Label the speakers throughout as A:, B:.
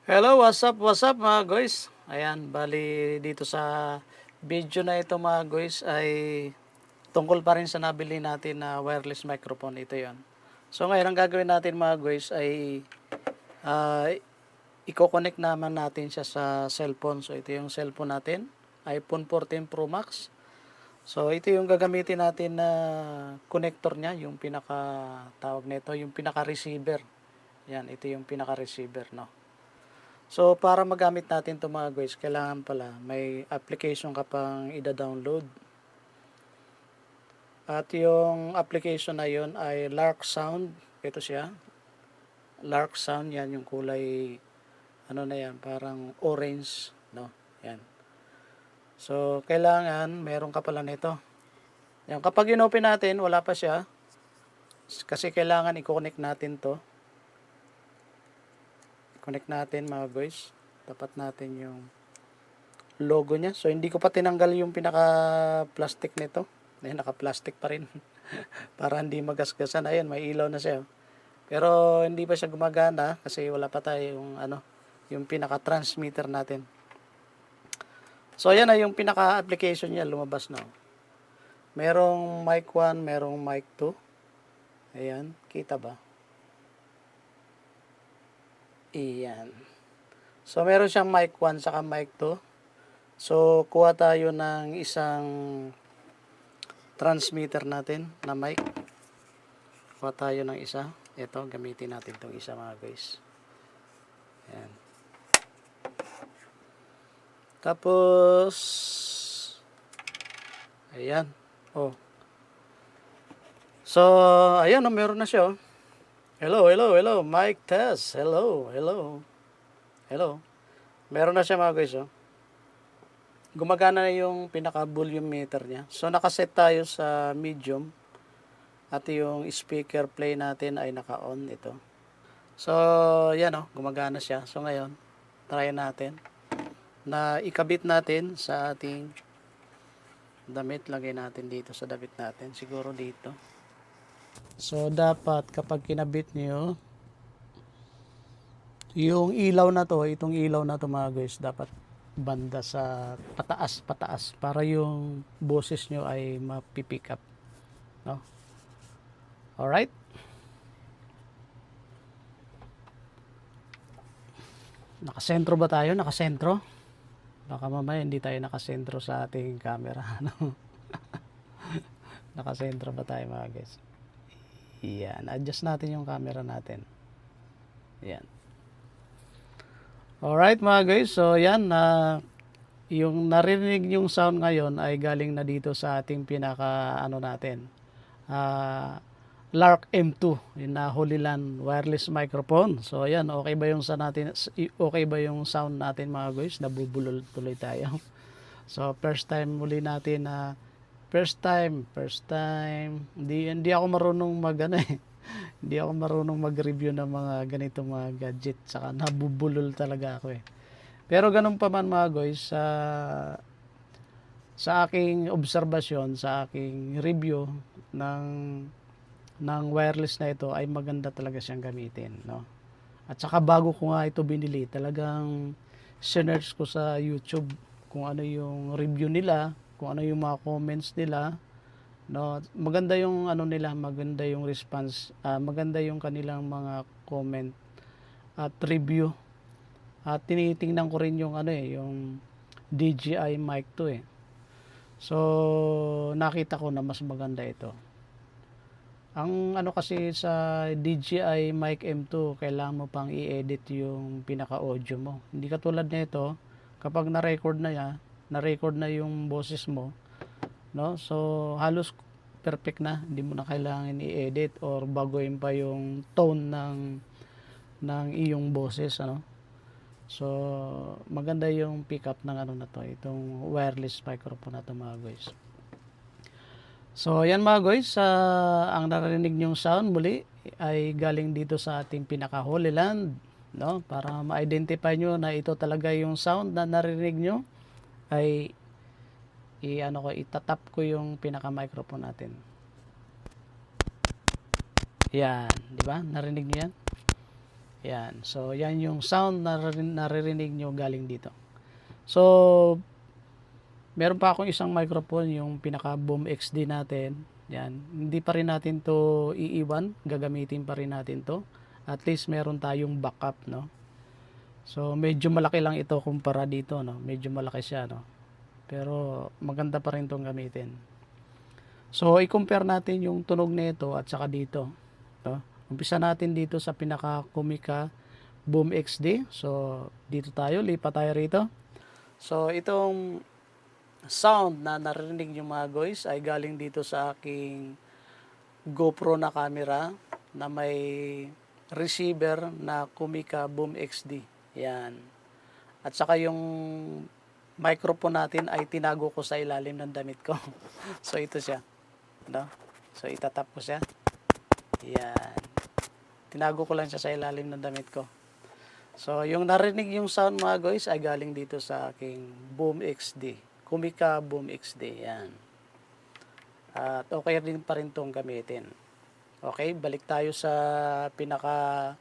A: Hello, what's up mga guys? Ayan, bali dito sa video na ito mga guys ay tungkol pa rin sa nabili natin na wireless microphone. Ito yon. So ngayon ang gagawin natin mga guys ay uh, i-connect naman natin siya sa cellphone. So ito yung cellphone natin, iPhone 14 Pro Max. So ito yung gagamitin natin na connector niya, yung pinaka tawag nito, yung pinaka receiver. Yan, ito yung pinaka receiver, no. So, para magamit natin ito mga guys, kailangan pala may application ka pang ida-download. At yung application na yun ay Lark Sound. Ito siya. Lark Sound, yan yung kulay, ano na yan, parang orange, no? Yan. So, kailangan meron ka pala nito. Yan, kapag in-open natin, wala pa siya. Kasi kailangan i-connect natin to. Connect natin mga guys. Tapat natin yung logo niya. So hindi ko pa tinanggal yung pinaka plastic nito. Ayun, naka-plastic pa rin. Para hindi magasgasan. Ayun, may ilaw na siya. Pero hindi pa siya gumagana kasi wala pa tayong yung pinaka transmitter natin. So ayan na yung pinaka application niya, lumabas na. Merong mic 1, merong mic 2. Ayan, kita ba? Iyan. So, meron siyang mic 1 saka mic 2. So, kuha tayo ng isang transmitter natin na mic. Kuha tayo ng isa. Ito, gamitin natin itong isa mga guys. Ayan. Tapos, ayan. Oh. So, ayan, meron na siya. Hello. Mic test. Hello. Meron na siya mga guys. Gumagana na yung pinaka-volume meter niya. So, nakaset tayo sa medium. At yung speaker play natin ay naka-on ito. So, yan gumagana siya. So, ngayon, try natin na ikabit natin sa ating damit. Lagay natin dito sa damit natin. Siguro dito. So, dapat kapag kinabit nyo, yung ilaw na to, itong ilaw na to mga guys, dapat banda sa pataas para yung boses nyo ay mapipick up. No? Alright? Nakasentro ba tayo? Nakasentro? Baka mamaya hindi tayo nakasentro sa ating camera. Nakasentro ba tayo mga guys? Yan, adjust natin yung camera natin. Yan. Alright mga guys, so yan yung narinig yung sound ngayon ay galing na dito sa ating pinaka natin. Lark M2, yung na Holyland wireless microphone. So ayan, okay ba yung sound natin mga guys? Nabubulol tuloy tayo. So first time muli natin First time. Hindi ako marunong hindi ako marunong mag-review ng mga ganitong mga gadget. Saka nabubulol talaga ako eh. Pero ganun pa man mga guys, sa aking obserbasyon, sa aking review ng wireless na ito ay maganda talaga siyang gamitin, no? At saka bago ko nga ito binili, talagang sinearch ko sa YouTube kung ano yung review nila, kung ano yung mga comments nila, no. Maganda yung nila, maganda yung response, maganda yung kanilang mga comment at review. At tinitingnan ko rin yung yung DJI Mic 2 eh. So nakita ko na mas maganda ito. Ang kasi sa DJI Mic M2, kailangan mo pang i-edit yung pinaka-audio mo. Hindi katulad nito, kapag na-record na yung boses mo, no? So halos perfect na, hindi mo na kailangan i-edit or baguhin pa yung tone ng iyong boses, So maganda yung pickup ng na to, itong wireless microphone na to mga guys. So yan mga guys, ang narinig nyong sound muli ay galing dito sa ating pinaka Holyland, no? Para ma-identify nyo na ito talaga yung sound na narinig nyo, ay itatap ko yung pinaka microphone natin. Yan, di ba? Narinig niyo yan? Yan. So, yan yung sound na naririnig nyo galing dito. So, meron pa akong isang microphone, yung pinaka Boom XD natin. Yan. Hindi pa rin natin to iiwan. Gagamitin pa rin natin to. At least meron tayong backup, no? So, medyo malaki lang ito kumpara dito, no? Medyo malaki siya, no? Pero, maganda pa rin tong gamitin. So, i-compare natin yung tunog nito at saka dito, no? Umpisa natin dito sa pinaka Kumica Boom XD. So, dito tayo. Lipat tayo rito. So, itong sound na narinig nyo mga guys ay galing dito sa aking GoPro na camera na may receiver na Kumica Boom XD. Yan. At saka yung microphone natin ay tinago ko sa ilalim ng damit ko. So, ito siya. No? So, itatap ko siya. Yan. Tinago ko lang siya sa ilalim ng damit ko. So, yung narinig yung sound mga guys ay galing dito sa aking Boom XD. Kumica Boom XD. Yan. At okay rin pa rin itong gamitin. Okay, balik tayo sa pinaka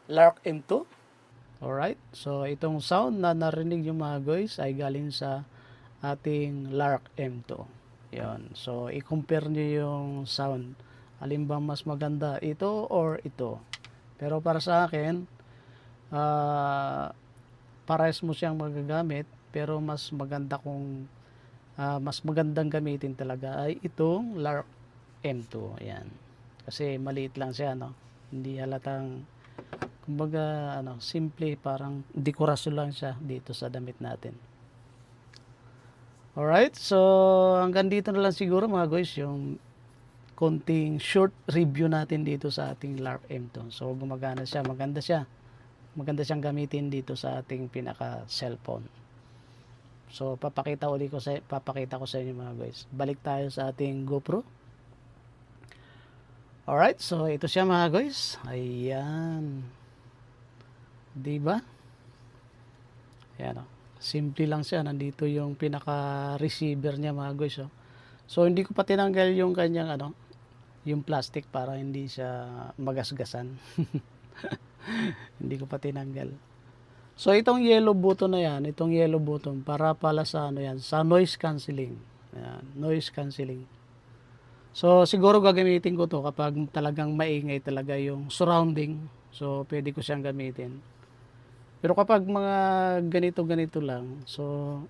A: Lark M2. Alright, so itong sound na narinig yung mga guys ay galing sa ating Lark M2. Yan. So, i-compare nyo yung sound. Alin bang mas maganda? Ito or ito? Pero para sa akin, pares mo siyang magagamit, pero mas maganda kung mas magandang gamitin talaga ay itong Lark M2. Ayan. Kasi maliit lang siya, no? Hindi halatang, kumbaga, simple, parang dekorasyon lang siya dito sa damit natin. Alright, so hanggang dito na lang siguro mga guys yung konting short review natin dito sa ating Lark M2. So gumagana siya, maganda siya. Maganda siyang gamitin dito sa ating pinaka cellphone. So papakita ko sa inyo mga guys. Balik tayo sa ating GoPro. Alright, so ito siya mga guys. Ayan. Diba? Ayan o. Simple lang siya. Nandito yung pinaka-receiver niya mga guys. Oh. So hindi ko pa tinanggal yung kanyang yung plastic para hindi siya magasgasan. Hindi ko pa tinanggal. So itong yellow button na yan, itong yellow button para pala sa yan, sa noise cancelling. Ayan, noise cancelling. So, siguro gagamitin ko to kapag talagang maingay talaga yung surrounding. So, pwede ko siyang gamitin. Pero kapag mga ganito-ganito lang, so,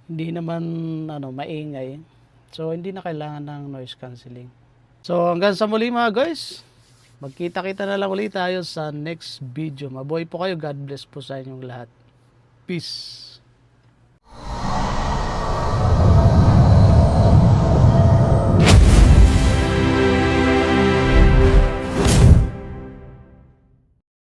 A: hindi naman, maingay. So, hindi na kailangan ng noise cancelling. So, hanggang sa muli mga guys. Magkita-kita na lang ulit tayo sa next video. Mabuhay po kayo. God bless po sa inyong lahat. Peace.